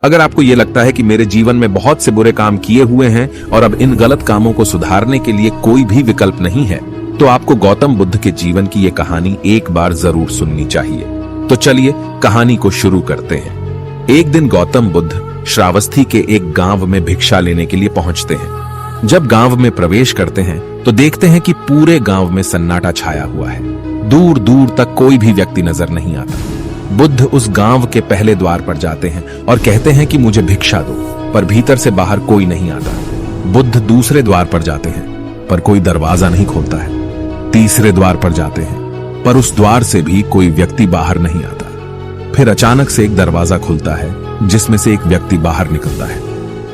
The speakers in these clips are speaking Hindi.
अगर आपको ये लगता है कि मेरे जीवन में बहुत से बुरे काम किए हुए हैं और अब इन गलत कामों को सुधारने के लिए कोई भी विकल्प नहीं है, तो आपको गौतम बुद्ध के जीवन की ये कहानी एक बार जरूर सुननी चाहिए। तो चलिए कहानी को शुरू करते हैं। एक दिन गौतम बुद्ध श्रावस्ती के एक गांव में भिक्षा लेने के लिए पहुंचते हैं। जब गांव में प्रवेश करते हैं तो देखते हैं कि पूरे गांव में सन्नाटा छाया हुआ है। दूर दूर तक कोई भी व्यक्ति नजर नहीं आता। बुद्ध उस गांव के पहले द्वार पर जाते हैं और कहते हैं कि मुझे भिक्षा दो, पर भीतर से बाहर कोई नहीं आता। बुद्ध दूसरे द्वार पर जाते हैं, पर कोई दरवाजा नहीं खोलता है। तीसरे द्वार पर जाते हैं, पर उस द्वार से भी कोई व्यक्ति बाहर नहीं आता। फिर अचानक से एक दरवाजा खुलता है, जिसमें से एक व्यक्ति बाहर निकलता है।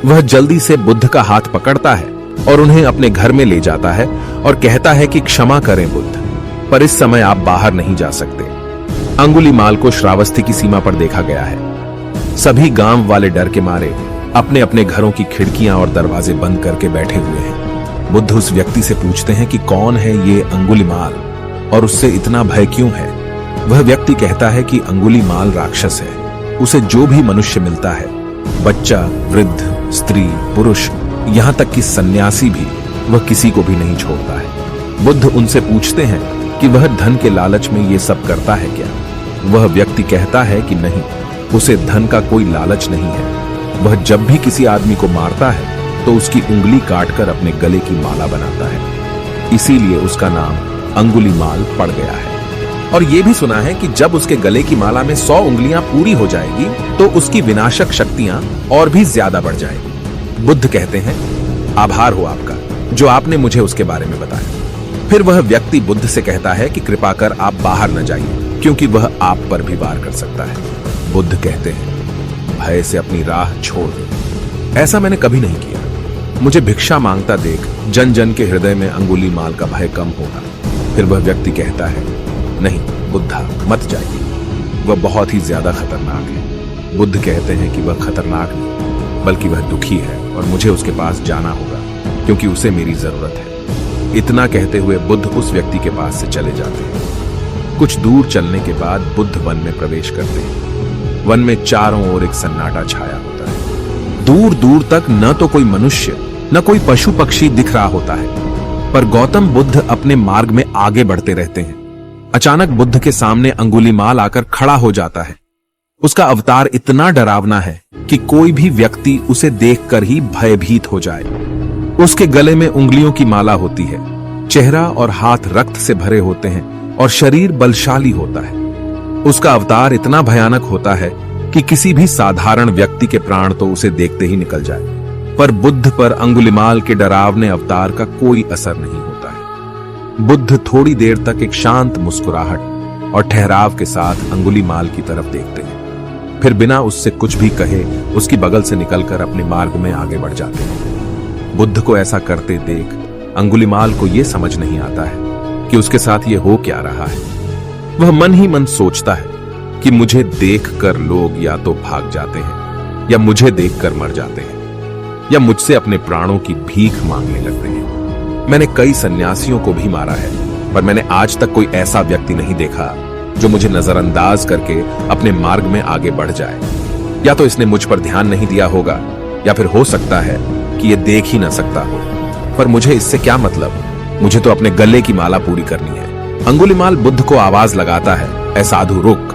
वह जल्दी से बुद्ध का हाथ पकड़ता है और उन्हें अपने घर में ले जाता है और कहता है कि क्षमा करें बुद्ध, पर इस समय आप बाहर नहीं जा सकते। अंगुलीमाल को श्रावस्ती की सीमा पर देखा गया है। सभी गांव वाले डर के मारे अपने अपने घरों की खिड़कियां और दरवाजे बंद करके बैठे हुए हैं। बुद्ध उस व्यक्ति से पूछते हैं कि कौन है ये अंगुलीमाल और उससे इतना भय क्यों है। वह व्यक्ति कहता है कि अंगुलीमाल राक्षस है। उसे जो भी मनुष्य मिलता है, बच्चा, वृद्ध, स्त्री, पुरुष, यहां तक कि सन्यासी भी, वह किसी को भी नहीं छोड़ता है। बुद्ध उनसे पूछते हैं कि वह धन के लालच में ये सब करता है क्या। वह व्यक्ति कहता है कि नहीं, उसे धन का कोई लालच नहीं है। वह जब भी किसी आदमी को मारता है तो उसकी उंगली काटकर अपने गले की माला बनाता है। इसीलिए उसका नाम अंगुलीमाल पड़ गया है। और यह भी सुना है कि जब उसके गले की माला में 100 उंगलियां पूरी हो जाएगी तो उसकी विनाशक शक्तियां और भी ज्यादा बढ़ जाएगी। बुद्ध कहते हैं, आभार हो आपका जो आपने मुझे उसके बारे में बताया। फिर वह व्यक्ति बुद्ध से कहता है कि कृपा कर आप बाहर न जाइए, क्योंकि वह आप पर भी वार कर सकता है। बुद्ध कहते हैं, भय से अपनी राह छोड़ दो। ऐसा मैंने कभी नहीं किया। मुझे भिक्षा मांगता देख जन जन के हृदय में अंगुलीमाल का भय कम होगा। फिर वह व्यक्ति कहता है, नहीं बुद्धा, मत जाइए, वह बहुत ही ज्यादा खतरनाक है। बुद्ध कहते हैं कि वह खतरनाक नहीं, बल्कि वह दुखी है और मुझे उसके पास जाना होगा, क्योंकि उसे मेरी जरूरत है। इतना कहते हुए बुद्ध उस व्यक्ति के पास से चले जाते हैं। कुछ दूर चलने के बाद बुद्ध वन में प्रवेश करते हैं। वन में चारों ओर एक सन्नाटा छाया होता है। दूर दूर तक न तो कोई मनुष्य न कोई पशु पक्षी दिख रहा होता है, पर गौतम बुद्ध अपने मार्ग में आगे बढ़ते रहते हैं। अचानक बुद्ध के सामने अंगुलीमाल आकर खड़ा हो जाता है। उसका अवतार इतना डरावना है कि कोई भी व्यक्ति उसे देखकर ही भयभीत हो जाए। उसके गले में उंगलियों की माला होती है, चेहरा और हाथ रक्त से भरे होते हैं और शरीर बलशाली होता है। उसका अवतार इतना भयानक होता है कि किसी भी साधारण व्यक्ति के प्राण तो उसे देखते ही निकल जाए। पर बुद्ध पर अंगुलीमाल के डरावने अवतार का कोई असर नहीं होता है। बुद्ध थोड़ी देर तक एक शांत मुस्कुराहट और ठहराव के साथ अंगुलीमाल की तरफ देखते हैं। फिर बिना उससे कुछ भी कहे उसकी बगल से निकलकर अपने मार्ग में आगे बढ़ जाते हैं। बुद्ध को ऐसा करते देख अंगुलीमाल को यह समझ नहीं आता है कि उसके साथ ये हो क्या रहा है। वह मन ही मन सोचता है कि मुझे देखकर लोग या तो भाग जाते हैं या मुझे देखकर मर जाते हैं या मुझसे अपने प्राणों की भीख मांगने लगते हैं। मैंने कई सन्यासियों को भी मारा है, पर मैंने आज तक कोई ऐसा व्यक्ति नहीं देखा जो मुझे नजरअंदाज करके अपने मार्ग में आगे बढ़ जाए। या तो इसने मुझ पर ध्यान नहीं दिया होगा, या फिर हो सकता है कि ये देख ही ना सकता हो। पर मुझे इससे क्या मतलब, मुझे तो अपने गले की माला पूरी करनी है। अंगुलीमाल बुद्ध को आवाज लगाता है, ऐ साधु रुक।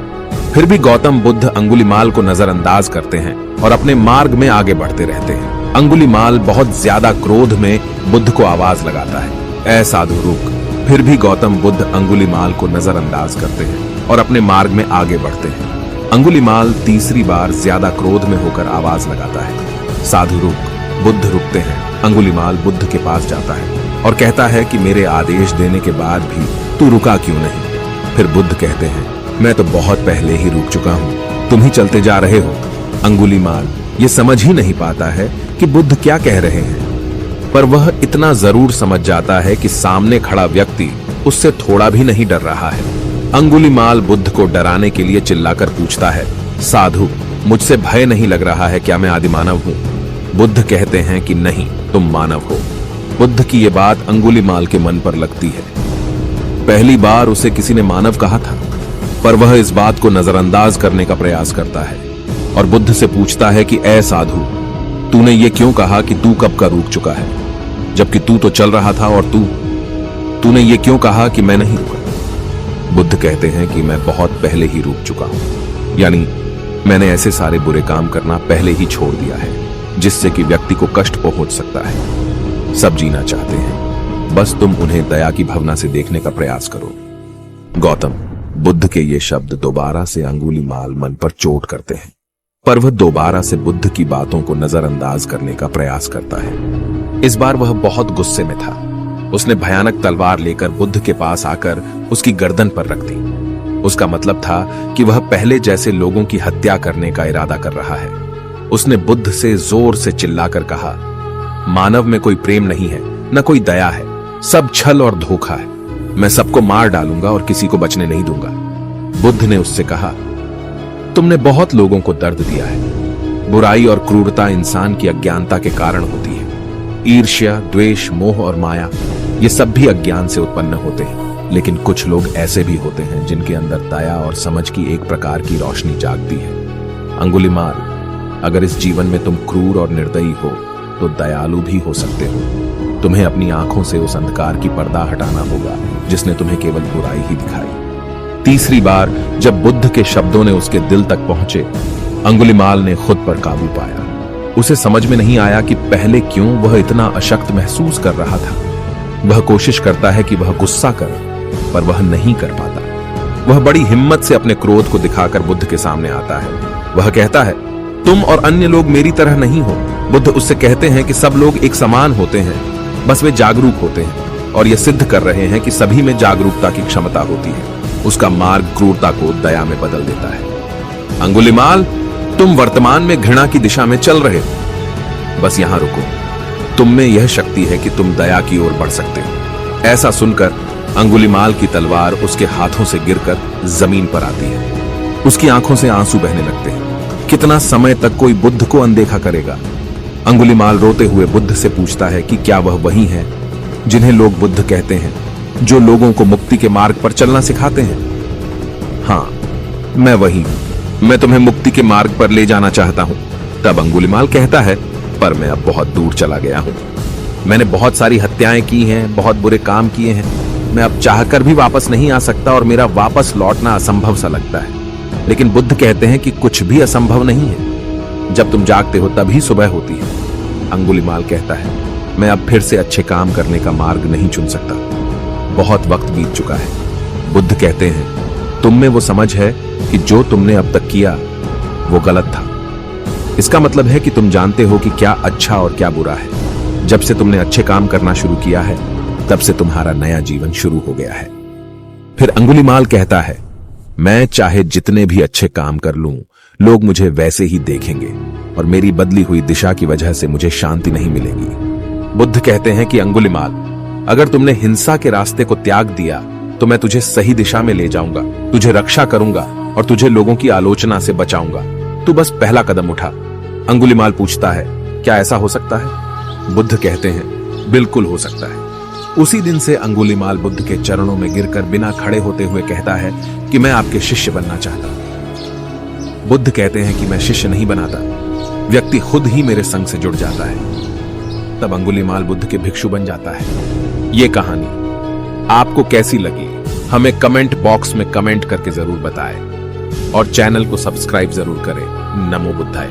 फिर भी गौतम बुद्ध अंगुलीमाल को नजरअंदाज करते हैं और अपने मार्ग में आगे बढ़ते रहते हैं। अंगुलीमाल बहुत ज्यादा क्रोध में बुद्ध को आवाज लगाता है, ऐ साधु रुक। फिर भी गौतम बुद्ध अंगुलीमाल को नजरअंदाज करते हैं और अपने मार्ग में आगे बढ़ते हैं। अंगुलीमाल तीसरी बार ज्यादा क्रोध में होकर आवाज लगाता है, साधु रुक। बुद्ध रुकते हैं। अंगुलीमाल बुद्ध के पास जाता है और कहता है कि मेरे आदेश देने के बाद भी तू रुका क्यों नहीं। फिर बुद्ध कहते हैं, मैं तो बहुत पहले ही रुक चुका हूं, तुम ही चलते जा रहे हो। अंगुलीमाल ये समझ ही नहीं पाता है कि बुद्ध क्या कह रहे हैं, पर वह इतना जरूर समझ जाता है कि सामने खड़ा व्यक्ति उससे थोड़ा भी नहीं डर रहा है। अंगुलीमाल बुद्ध को डराने के लिए चिल्लाकर पूछता है, साधु मुझसे भय नहीं लग रहा है क्या, मैं आदिमानव हूं। बुद्ध कहते हैं कि नहीं, तुम मानव हो। बुद्ध की यह बात अंगुलीमाल के मन पर लगती है। पहली बार उसे किसी ने मानव कहा था, पर वह इस बात को नजरअंदाज करने का प्रयास करता है और बुद्ध से पूछता है कि ऐ साधु, तूने ये क्यों कहा कि तू कब का रुक चुका है, जबकि तू तो चल रहा था, और तूने ये क्यों कहा कि मैं नहीं रुका। बुद्ध कहते हैं कि मैं बहुत पहले ही रुक चुका हूं, यानी मैंने ऐसे सारे बुरे काम करना पहले ही छोड़ दिया है जिससे कि व्यक्ति को कष्ट पहुंच सकता है। सब जीना चाहते हैं, बस तुम उन्हें दया की भावना से देखने का प्रयास करो। गौतम बुद्ध के ये शब्द दोबारा से अंगुलीमाल मन पर चोट करते हैं, पर वह दोबारा से बुद्ध की बातों को नजरअंदाज करने का प्रयास करता है। इस बार वह बहुत गुस्से में था। उसने भयानक तलवार लेकर बुद्ध के पास आकर उसकी गर्दन पर रख दी। उसका मतलब था कि वह पहले जैसे लोगों की हत्या करने का इरादा कर रहा है। उसने बुद्ध से जोर से चिल्लाकर कहा, मानव में कोई प्रेम नहीं है, न कोई दया है, सब छल और धोखा है। मैं सबको मार डालूंगा और किसी को बचने नहीं दूंगा। बुद्ध ने उससे कहा, तुमने बहुत लोगों को दर्द दिया है। बुराई और क्रूरता इंसान की अज्ञानता के कारण होती है। ईर्ष्या, द्वेष, मोह और माया, ये सब भी अज्ञान से उत्पन्न होते हैं। लेकिन कुछ लोग ऐसे भी होते हैं जिनके अंदर दया और समझ की एक प्रकार की रोशनी जागती है। अंगुलीमाल, अगर इस जीवन में तुम क्रूर और निर्दयी हो तो दयालु भी हो सकते हो। तुम्हें अपनी आंखों से उस अंधकार की पर्दा हटाना होगा जिसने तुम्हें केवल बुराई ही दिखाई। तीसरी बार जब बुद्ध के शब्दों ने उसके दिल तक पहुंचे, अंगुलीमाल ने खुद पर काबू पाया। उसे समझ में नहीं आया कि पहले क्यों वह इतना अशक्त महसूस कर रहा था। वह कोशिश करता है कि वह गुस्सा करे, पर वह नहीं कर पाता। वह बड़ी हिम्मत से अपने क्रोध को दिखाकर बुद्ध के सामने आता है। वह कहता है, तुम और अन्य लोग मेरी तरह नहीं हो। बुद्ध उससे कहते हैं कि सब लोग एक समान होते हैं, बस वे जागरूक होते हैं, और यह सिद्ध कर रहे हैं कि सभी में जागरूकता की क्षमता होती है। उसका मार्ग क्रूरता को दया में बदल देता है। अंगुलीमाल, तुम वर्तमान में घृणा की दिशा में चल रहे हो। बस यहां रुको। तुम में यह शक्ति है कि तुम दया की ओर बढ़ सकते हो। ऐसा सुनकर अंगुलीमाल की तलवार उसके हाथों से गिरकर जमीन पर आती है। उसकी आंखों से आंसू बहने लगते हैं। कितना समय तक कोई बुद्ध को अनदेखा करेगा। अंगुलीमाल रोते हुए बुद्ध से पूछता है कि क्या वह वही है जिन्हें लोग बुद्ध कहते हैं, जो लोगों को मुक्ति के मार्ग पर चलना सिखाते हैं। हां, मैं वही हूं। मैं तुम्हें मुक्ति के मार्ग पर ले जाना चाहता हूं। तब अंगुलीमाल कहता है, पर मैं अब बहुत दूर चला गया हूं। मैंने बहुत सारी हत्याएं की हैं, बहुत बुरे काम किए हैं। मैं अब चाहकर भी वापस नहीं आ सकता और मेरा वापस लौटना असंभव सा लगता है। लेकिन बुद्ध कहते हैं कि कुछ भी असंभव नहीं है। जब तुम जागते हो तभी सुबह होती है। अंगुलीमाल कहता है, मैं अब फिर से अच्छे काम करने का मार्ग नहीं चुन सकता। बहुत वक्त बीत चुका है। बुद्ध कहते हैं, तुम में वो समझ है कि जो तुमने अब तक किया वो गलत था। इसका मतलब है कि तुम जानते हो कि क्या अच्छा और क्या बुरा है। जब से तुमने अच्छे काम करना शुरू किया है, तब से तुम्हारा नया जीवन शुरू हो गया है। फिर अंगुलीमाल कहता है, मैं चाहे जितने भी अच्छे काम कर लूं, लोग मुझे वैसे ही देखेंगे और मेरी बदली हुई दिशा की वजह से मुझे शांति नहीं मिलेगी। बुद्ध कहते हैं कि अंगुलीमाल, अगर तुमने हिंसा के रास्ते को त्याग दिया तो मैं तुझे सही दिशा में ले जाऊंगा, तुझे रक्षा करूंगा और तुझे लोगों की आलोचना से बचाऊंगा। तू बस पहला कदम उठा। अंगुलीमाल पूछता है, क्या ऐसा हो सकता है? बुद्ध कहते हैं, बिल्कुल हो सकता है। उसी दिन से अंगुलीमाल बुद्ध के चरणों में गिरकर बिना खड़े होते हुए कहता है कि मैं आपके शिष्य बनना चाहता हूं। बुद्ध कहते हैं कि मैं शिष्य नहीं बनाता, व्यक्ति खुद ही मेरे संग से जुड़ जाता है। तब अंगुलीमाल बुद्ध के भिक्षु बन जाता है। ये कहानी आपको कैसी लगी हमें कमेंट बॉक्स में कमेंट करके जरूर बताएं और चैनल को सब्सक्राइब जरूर करें। नमो बुद्धाय।